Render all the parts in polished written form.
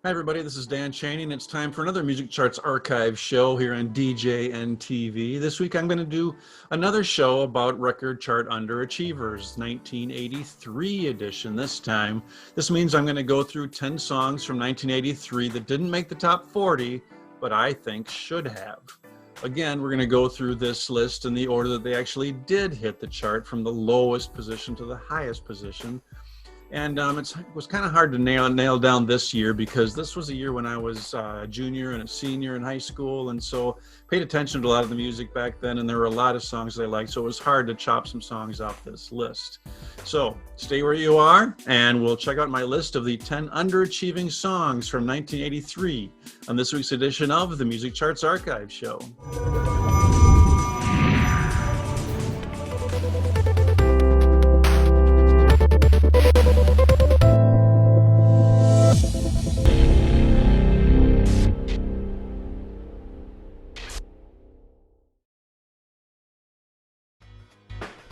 Hi everybody, this is Dan Cheney, and it's time for another Music Charts Archive show here on DJNTV. This week I'm going to do another show about Record Chart Underachievers, 1983 edition this time. This means I'm going to go through 10 songs from 1983 that didn't make the top 40, but I think should have. Again, we're going to go through this list in the order that they actually did hit the chart, from the lowest position to the highest position. And it was kind of hard to nail down this year, because this was a year when I was a junior and a senior in high school, and so paid attention to a lot of the music back then, and there were a lot of songs I liked, so it was hard to chop some songs off this list. So stay where you are, and we'll check out my list of the 10 underachieving songs from 1983 on this week's edition of the Music Charts Archive Show.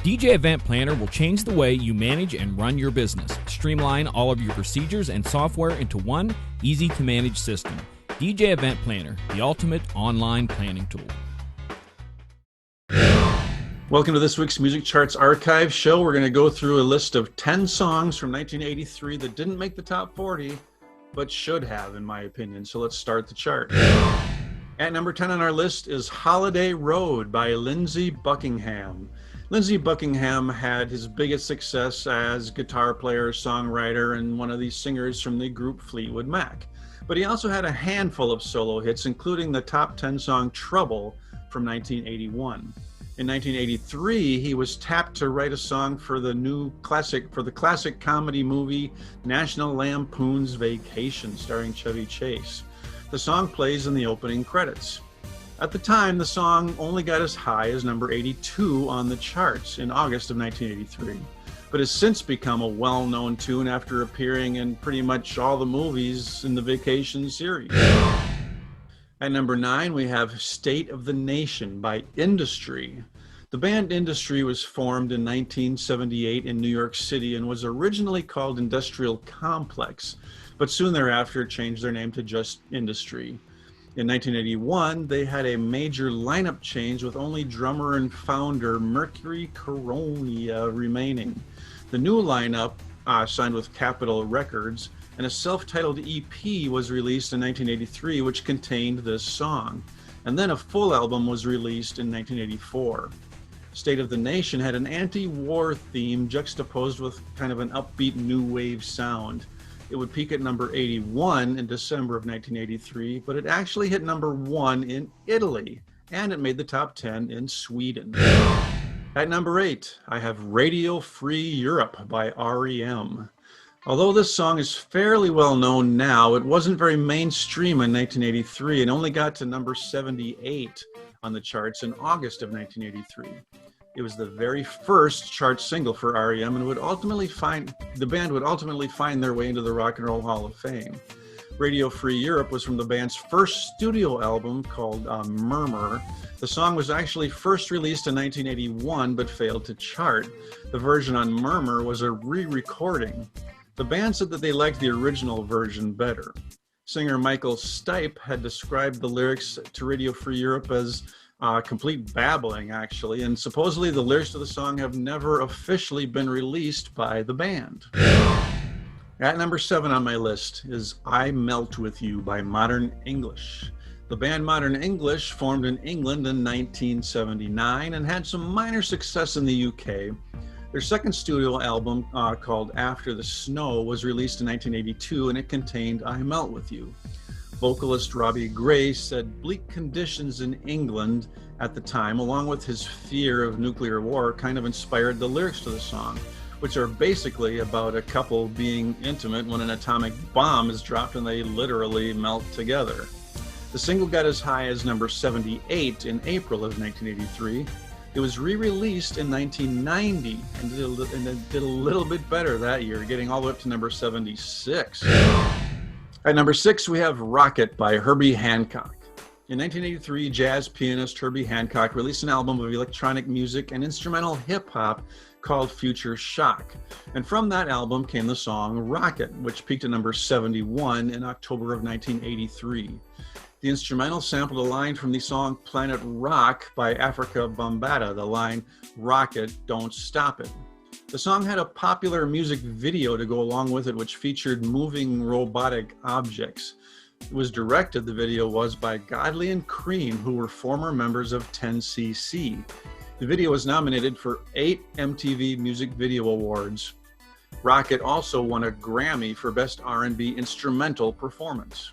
DJ Event Planner will change the way you manage and run your business. Streamline all of your procedures and software into one easy-to-manage system. DJ Event Planner, the ultimate online planning tool. Welcome to this week's Music Charts Archive show. We're going to go through a list of 10 songs from 1983 that didn't make the top 40, but should have, in my opinion. So let's start the chart. At number 10 on our list is Holiday Road by Lindsey Buckingham. Lindsey Buckingham had his biggest success as guitar player, songwriter, and one of these singers from the group Fleetwood Mac. But he also had a handful of solo hits, including the top 10 song Trouble from 1981. In 1983, he was tapped to write a song for the classic comedy movie National Lampoon's Vacation, starring Chevy Chase. The song plays in the opening credits. At the time, the song only got as high as number 82 on the charts in August of 1983, but has since become a well-known tune after appearing in pretty much all the movies in the Vacation series. At number 9, we have State of the Nation by Industry. The band Industry was formed in 1978 in New York City and was originally called Industrial Complex, but soon thereafter changed their name to just Industry. In 1981, they had a major lineup change, with only drummer and founder Mercury Coronia remaining. The new lineup signed with Capitol Records, and a self-titled EP was released in 1983, which contained this song. And then a full album was released in 1984. State of the Nation had an anti-war theme juxtaposed with kind of an upbeat new wave sound. It would peak at number 81 in December of 1983, but it actually hit number 1 in Italy, and it made the top 10 in Sweden. At number 8, I have Radio Free Europe by REM. Although this song is fairly well known now, it wasn't very mainstream in 1983 and only got to number 78 on the charts in August of 1983. It was the very first chart single for REM, and the band would ultimately find their way into the Rock and Roll Hall of Fame. Radio Free Europe was from the band's first studio album called Murmur. The song was actually first released in 1981 but failed to chart. The version on Murmur was a re-recording. The band said that they liked the original version better. Singer Michael Stipe had described the lyrics to Radio Free Europe as complete babbling, actually, and supposedly the lyrics to the song have never officially been released by the band. At number 7 on my list is I Melt With You by Modern English. The band Modern English formed in England in 1979 and had some minor success in the UK. Their second studio album, called After the Snow, was released in 1982, and it contained I Melt With You. Vocalist Robbie Gray said bleak conditions in England at the time, along with his fear of nuclear war, kind of inspired the lyrics to the song, which are basically about a couple being intimate when an atomic bomb is dropped and they literally melt together. The single got as high as number 78 in April of 1983. It was re-released in 1990 and it did a little bit better that year, getting all the way up to number 76. At number 6, we have Rockit by Herbie Hancock. In 1983, jazz pianist Herbie Hancock released an album of electronic music and instrumental hip-hop called Future Shock. And from that album came the song Rockit, which peaked at number 71 in October of 1983. The instrumental sampled a line from the song Planet Rock by Africa Bambaataa, the line, "Rocket, don't stop it." The song had a popular music video to go along with it, which featured moving robotic objects. It was directed, the video was, by Godley and Cream, who were former members of 10cc. The video was nominated for 8 MTV Music Video Awards. Rockit also won a Grammy for Best R&B Instrumental Performance.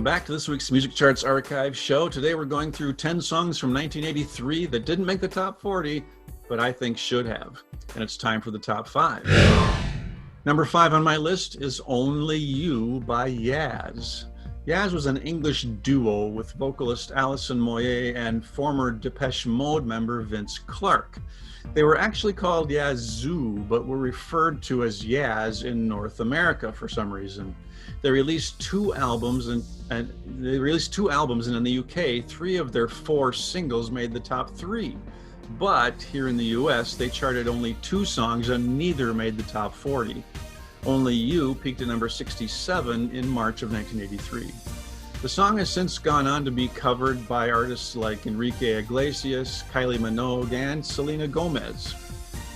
Back to this week's Music Charts Archive show. Today we're going through 10 songs from 1983 that didn't make the top 40, but I think should have. And it's time for the top 5. Number 5 on my list is Only You by Yaz. Yaz was an English duo with vocalist Alison Moyet and former Depeche Mode member Vince Clarke. They were actually called Yazoo, but were referred to as Yaz in North America for some reason. They released 2 albums, and in the UK, 3 of their 4 singles made the top 3. But here in the US, they charted only 2 songs and neither made the top 40. Only You peaked at number 67 in March of 1983. The song has since gone on to be covered by artists like Enrique Iglesias, Kylie Minogue, and Selena Gomez.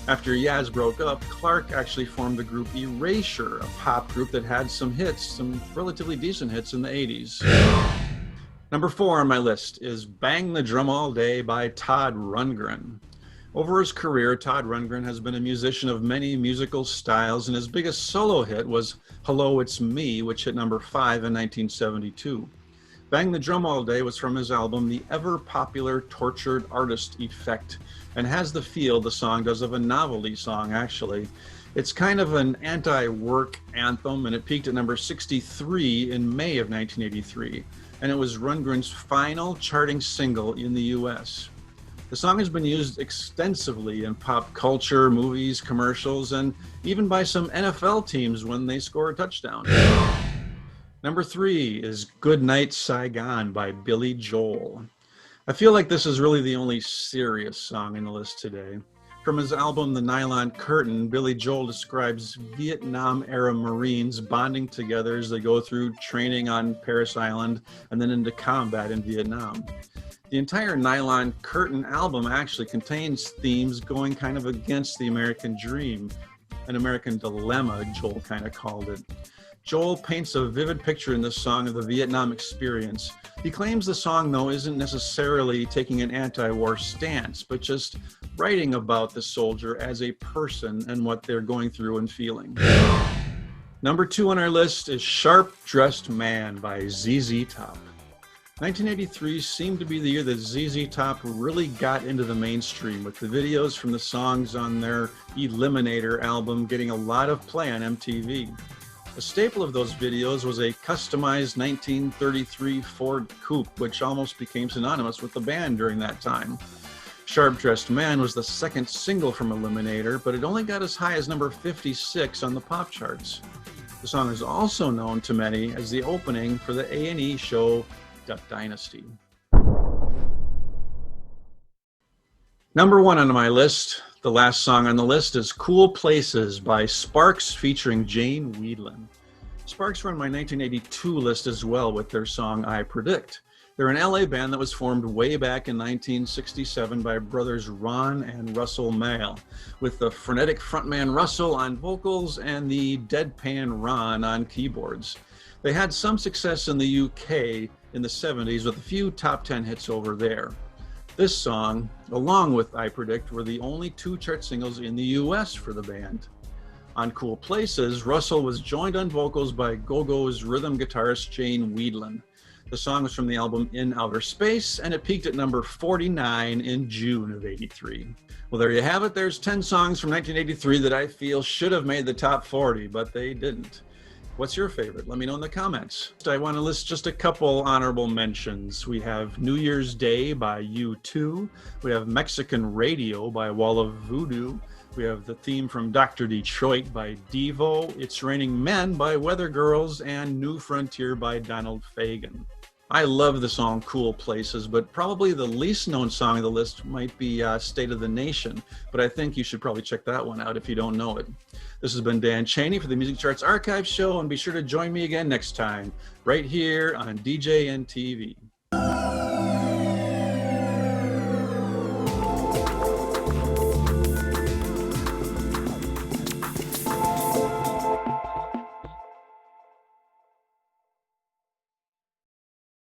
After Yaz broke up, Clarke actually formed the group Erasure, a pop group that had some relatively decent hits in the 80s. Number 4 on my list is Bang the Drum All Day by Todd Rundgren. Over his career, Todd Rundgren has been a musician of many musical styles, and his biggest solo hit was Hello, It's Me, which hit number 5 in 1972. Bang the Drum All Day was from his album The Ever-Popular Tortured Artist Effect, and has the feel the song does of a novelty song, actually. It's kind of an anti-work anthem, and it peaked at number 63 in May of 1983, and it was Rundgren's final charting single in the US. The song has been used extensively in pop culture, movies, commercials, and even by some NFL teams when they score a touchdown. Number 3 is Goodnight, Saigon by Billy Joel. I feel like this is really the only serious song in the list today. From his album The Nylon Curtain, Billy Joel describes Vietnam-era Marines bonding together as they go through training on Parris Island and then into combat in Vietnam. The entire Nylon Curtain album actually contains themes going kind of against the American dream, an American dilemma, Joel kind of called it. Joel paints a vivid picture in this song of the Vietnam experience. He claims the song, though, isn't necessarily taking an anti-war stance, but just writing about the soldier as a person and what they're going through and feeling. Number 2 on our list is Sharp Dressed Man by ZZ Top. 1983 seemed to be the year that ZZ Top really got into the mainstream, with the videos from the songs on their Eliminator album getting a lot of play on MTV. A staple of those videos was a customized 1933 Ford Coupe, which almost became synonymous with the band during that time. Sharp Dressed Man was the second single from Eliminator, but it only got as high as number 56 on the pop charts. The song is also known to many as the opening for the A&E show Duck Dynasty. Number 1 on my list, the last song on the list, is Cool Places by Sparks featuring Jane Wiedlin. Sparks were on my 1982 list as well with their song I Predict. They're an LA band that was formed way back in 1967 by brothers Ron and Russell Mael, with the frenetic frontman Russell on vocals and the deadpan Ron on keyboards. They had some success in the UK in the 70s with a few top 10 hits over there. This song, along with I Predict, were the only 2 chart singles in the US for the band. On Cool Places, Russell was joined on vocals by Go-Go's rhythm guitarist Jane Wiedlin. The song was from the album In Outer Space, and it peaked at number 49 in June of '83. Well, there you have it. There's 10 songs from 1983 that I feel should have made the top 40, but they didn't. What's your favorite? Let me know in the comments. I want to list just a couple honorable mentions. We have New Year's Day by U2. We have Mexican Radio by Wall of Voodoo. We have the theme from Dr. Detroit by Devo. It's Raining Men by Weather Girls, and New Frontier by Donald Fagen. I love the song Cool Places, but probably the least known song on the list might be State of the Nation, but I think you should probably check that one out if you don't know it. This has been Dan Cheney for the Music Charts Archive Show, and be sure to join me again next time, right here on DJNTV.